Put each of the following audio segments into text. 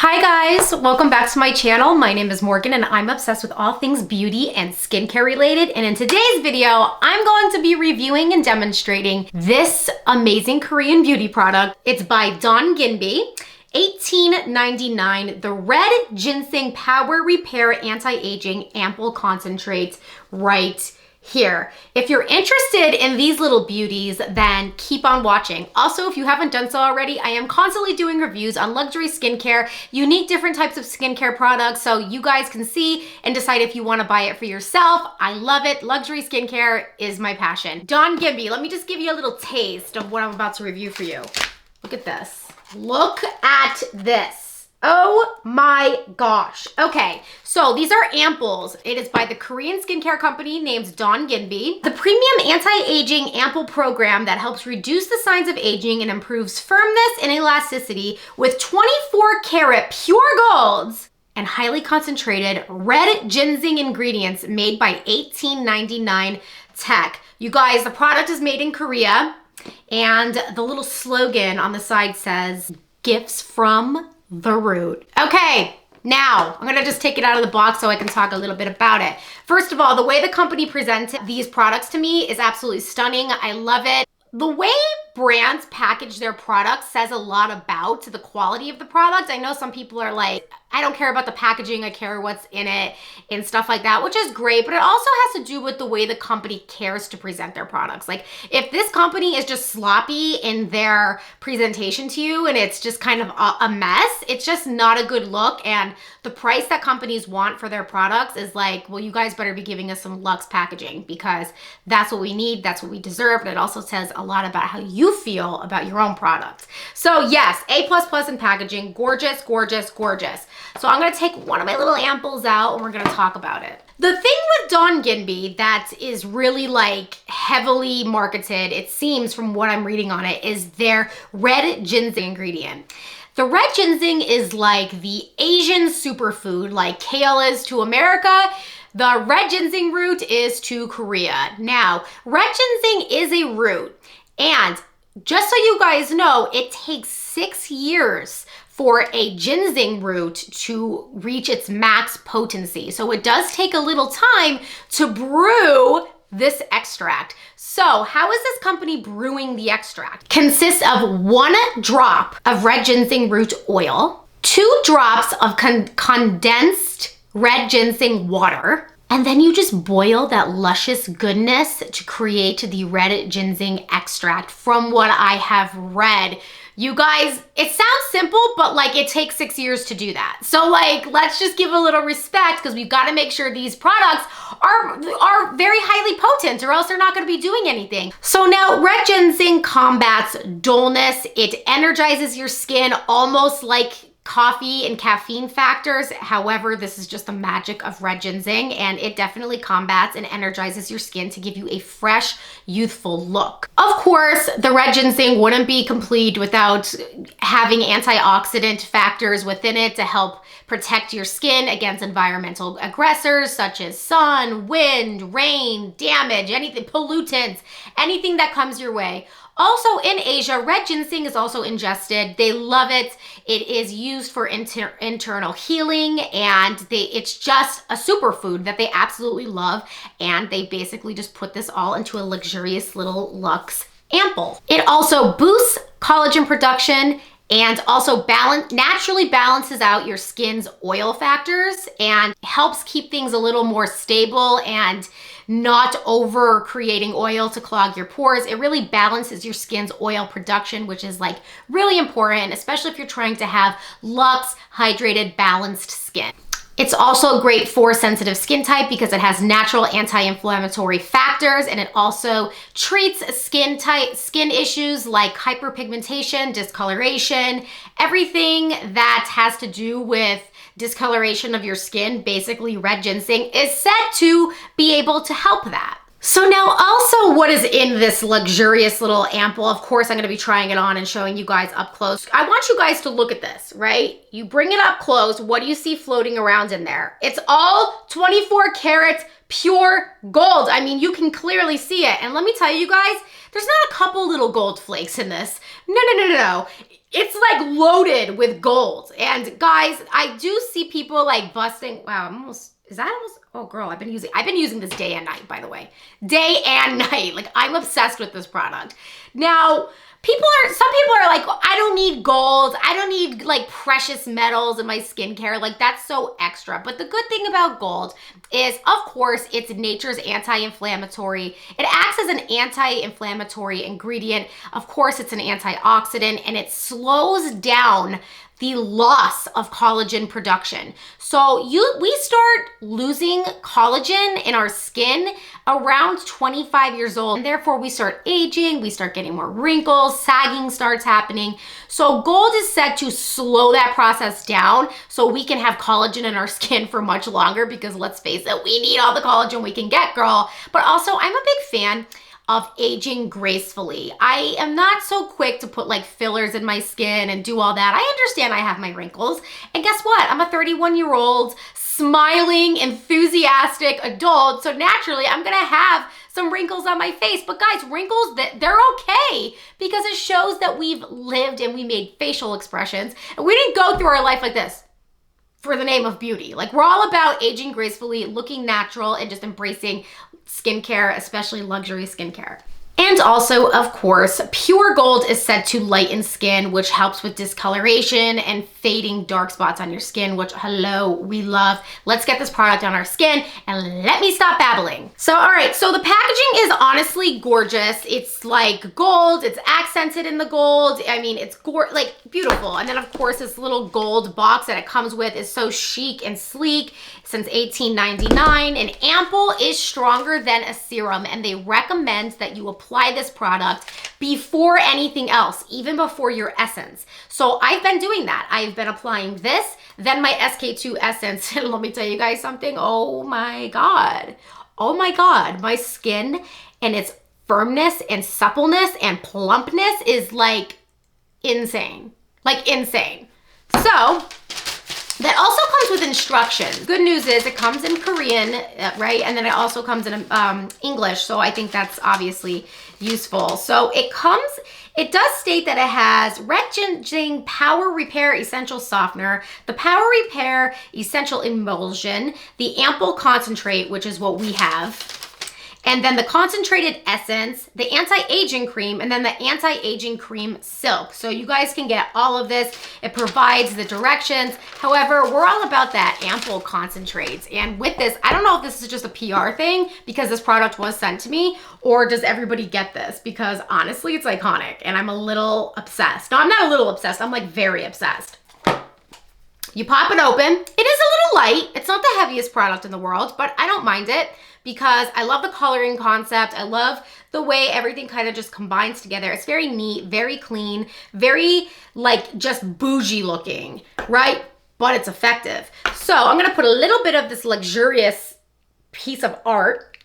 Hi guys, welcome back to my channel. My name is Morgan and I'm obsessed with all things beauty and skincare related. And in today's video, I'm going to be reviewing and demonstrating this amazing Korean beauty product. It's by DONGINBI, $18.99, the Red Ginseng Power Repair Anti-Aging Ampoule Concentrate right here. If you're interested in these little beauties, then keep on watching. Also, if you haven't done so already, I am constantly doing reviews on luxury skincare, unique different types of skincare products, so you guys can see and decide if you want to buy it for yourself. I love it. Luxury skincare is my passion. DONGINBI, let me just give you a little taste of what I'm about to review for you. Look at this. Look at this. Oh my gosh. Okay, so these are ampoules. It is by the Korean skincare company named DONGINBI. The premium anti-aging ampoule program that helps reduce the signs of aging and improves firmness and elasticity with 24 karat pure golds and highly concentrated red ginseng ingredients made by 1899 Tech. You guys, the product is made in Korea and the little slogan on the side says, "Gifts from the root." Okay, now I'm gonna just take it out of the box so I can talk a little bit about it. First of all, the way the company presented these products to me is absolutely stunning. I love it. The way brands package their products says a lot about the quality of the product. I know some people are like, I don't care about the packaging, I care what's in it and stuff like that, which is great, but it also has to do with the way the company cares to present their products. Like if this company is just sloppy in their presentation to you and it's just kind of a mess, it's just not a good look. And the price that companies want for their products is like, well, you guys better be giving us some luxe packaging because that's what we need, that's what we deserve. And it also says a lot about how you feel about your own product. So yes, A++ in packaging, gorgeous, gorgeous, gorgeous. So I'm gonna take one of my little ampoules out and we're gonna talk about it. The thing with DONGINBI that is really like heavily marketed, it seems from what I'm reading on it, is their red ginseng ingredient. The red ginseng is like the Asian superfood, like kale is to America. The red ginseng root is to Korea. Now, red ginseng is a root, and just so you guys know, it takes 6 years for a ginseng root to reach its max potency. So it does take a little time to brew this extract. So how is this company brewing the extract? Consists of 1 drop of red ginseng root oil, 2 drops of condensed red ginseng water, and then you just boil that luscious goodness to create the red ginseng extract. From what I have read, you guys, it sounds simple, but like it takes 6 years to do that. So like, let's just give a little respect because we've got to make sure these products are very highly potent or else they're not going to be doing anything. So now red ginseng combats dullness. It energizes your skin almost like coffee and caffeine factors. However, this is just the magic of red ginseng and it definitely combats and energizes your skin to give you a fresh, youthful look. Of course, the red ginseng wouldn't be complete without having antioxidant factors within it to help protect your skin against environmental aggressors such as sun, wind, rain, damage, anything, pollutants, anything that comes your way. Also in Asia, red ginseng is also ingested. They love it. It is used for internal healing and it's just a superfood that they absolutely love. And they basically just put this all into a luxurious little luxe ampoule. It also boosts collagen production and also naturally balances out your skin's oil factors and helps keep things a little more stable and not over creating oil to clog your pores. It really balances your skin's oil production, which is like really important, especially if you're trying to have luxe, hydrated, balanced skin. It's also great for sensitive skin type because it has natural anti-inflammatory factors and it also treats skin issues like hyperpigmentation, discoloration, everything that has to do with discoloration of your skin. Basically, red ginseng is said to be able to help that. So now also what is in this luxurious little ampoule? Of course, I'm gonna be trying it on and showing you guys up close. I want you guys to look at this, right? You bring it up close, what do you see floating around in there? It's all 24 karat pure gold. I mean, you can clearly see it. And let me tell you guys, there's not a couple little gold flakes in this. No. It's like loaded with gold. And guys, I do see people like busting, wow, oh girl, I've been using this day and night, by the way. Day and night, like I'm obsessed with this product. Now, some people are like, I don't need gold. I don't need like precious metals in my skincare. Like that's so extra. But the good thing about gold is, of course, it's nature's anti-inflammatory. It acts as an anti-inflammatory ingredient. Of course, it's an antioxidant and it slows down the loss of collagen production. So we start losing collagen in our skin around 25 years old, and therefore we start aging, we start getting more wrinkles, sagging starts happening. So gold is said to slow that process down so we can have collagen in our skin for much longer, because let's face it, we need all the collagen we can get, girl. But also I'm a big fan of aging gracefully. I am not so quick to put like fillers in my skin and do all that. I understand I have my wrinkles. And guess what? I'm a 31-year-old smiling, enthusiastic adult. So naturally, I'm gonna have some wrinkles on my face. But guys, wrinkles, they're okay, because it shows that we've lived and we made facial expressions. And we didn't go through our life like this for the name of beauty. Like, we're all about aging gracefully, looking natural, and just embracing skincare, especially luxury skincare. And also, of course, pure gold is said to lighten skin, which helps with discoloration and fading dark spots on your skin, which, hello, we love. Let's get this product on our skin and let me stop babbling. So, all right, so the packaging is honestly gorgeous. It's like gold, it's accented in the gold. I mean, it's like beautiful. And then of course, this little gold box that it comes with is so chic and sleek. Since 1899, an ampoule is stronger than a serum, and they recommend that you apply this product before anything else, even before your essence. So I've been doing that. I've been applying this, then my SK2 essence. And let me tell you guys something. Oh my God, my skin and its firmness and suppleness and plumpness is like insane, So that also comes with instructions. Good news is it comes in Korean, right? And then it also comes in English. So I think that's obviously useful. So it does state that it has redginseng Power Repair Essential Softener, the Power Repair Essential Emulsion, the Ampoule Concentrate, which is what we have, and then the concentrated essence, the anti-aging cream, and then the anti-aging cream silk. So you guys can get all of this. It provides the directions. However, we're all about that ampoule concentrates. And with this, I don't know if this is just a PR thing because this product was sent to me, or does everybody get this? Because honestly, it's iconic and I'm a little obsessed. No, I'm not a little obsessed. I'm like very obsessed. You pop it open. It is a little light. It's not the heaviest product in the world, but I don't mind it, because I love the coloring concept. I love the way everything kind of just combines together. It's very neat, very clean, very like just bougie looking, right? But it's effective. So I'm gonna put a little bit of this luxurious piece of art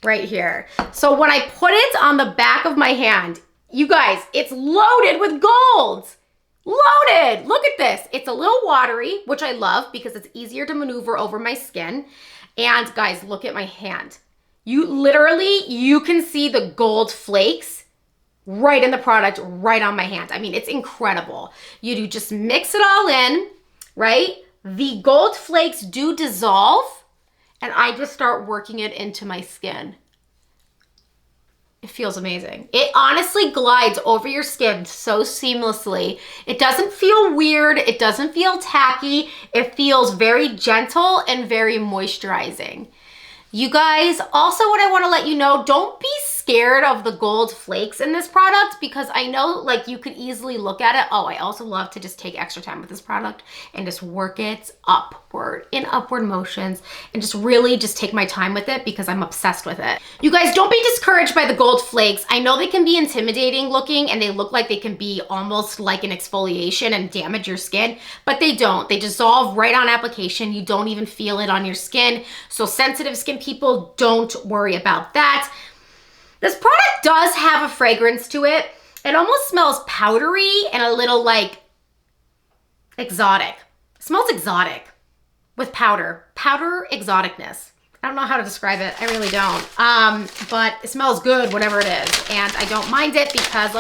right here. So when I put it on the back of my hand, you guys, it's loaded with gold. Loaded, look at this. It's a little watery, which I love because it's easier to maneuver over my skin. And guys, look at my hand. You can see the gold flakes right in the product, right on my hand. I mean, it's incredible. You do just mix it all in, right? The gold flakes do dissolve, and I just start working it into my skin. It feels amazing. It honestly glides over your skin so seamlessly. It doesn't feel weird. It doesn't feel tacky. It feels very gentle and very moisturizing. You guys, also what I want to let you know, don't be scared scared of the gold flakes in this product because I know like you could easily look at it. Oh, I also love to just take extra time with this product and just work it upward in upward motions and just really just take my time with it because I'm obsessed with it. You guys, don't be discouraged by the gold flakes. I know they can be intimidating looking and they look like they can be almost like an exfoliation and damage your skin, but they don't. They dissolve right on application. You don't even feel it on your skin. So sensitive skin people, don't worry about that. This product does have a fragrance to it. It almost smells powdery and a little like exotic. It smells exotic with powder exoticness. I don't know how to describe it. I really don't. But it smells good, whatever it is. And I don't mind it because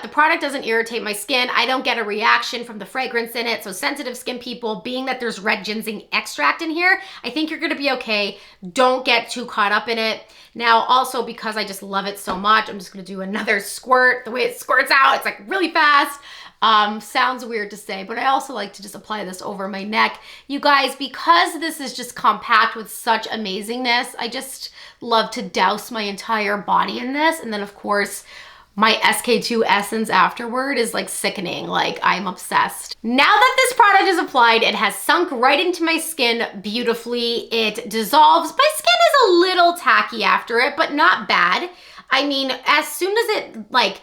the product doesn't irritate my skin. I don't get a reaction from the fragrance in it. So sensitive skin people, being that there's red ginseng extract in here, I think you're gonna be okay. Don't get too caught up in it. Now, also because I just love it so much, I'm just gonna do another squirt. The way it squirts out, it's like really fast. Sounds weird to say, but I also like to just apply this over my neck. You guys, because this is just compact with such amazingness, I just love to douse my entire body in this. And then of course, my SK2 essence afterward is like sickening. Like, I'm obsessed. Now that this product is applied, it has sunk right into my skin beautifully. It dissolves. My skin is a little tacky after it, but not bad. I mean, as soon as it like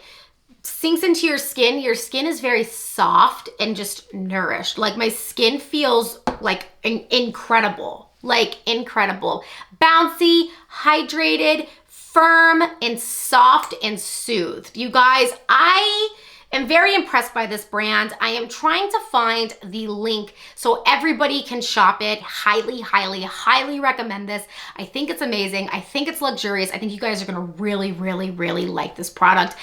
sinks into your skin is very soft and just nourished. Like, my skin feels like incredible, bouncy, hydrated, firm and soft and soothed. You guys, I am very impressed by this brand. I am trying to find the link so everybody can shop it. Highly, highly, highly recommend this. I think it's amazing. I think it's luxurious. I think you guys are gonna really, really, really like this product,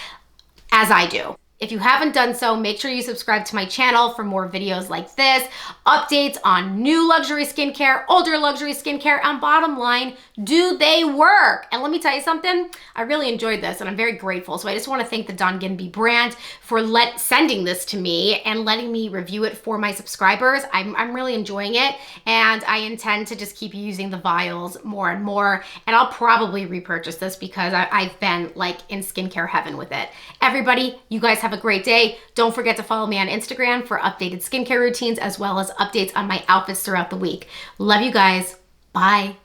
as I do. If you haven't done so, make sure you subscribe to my channel for more videos like this, updates on new luxury skincare, older luxury skincare, and bottom line, do they work? And let me tell you something, I really enjoyed this and I'm very grateful. So I just want to thank the DONGINBI brand for sending this to me and letting me review it for my subscribers. I'm really enjoying it and I intend to just keep using the vials more and more, and I'll probably repurchase this because I've been like in skincare heaven with it. Everybody, you guys have a great day. Don't forget to follow me on Instagram for updated skincare routines as well as updates on my outfits throughout the week. Love you guys. Bye.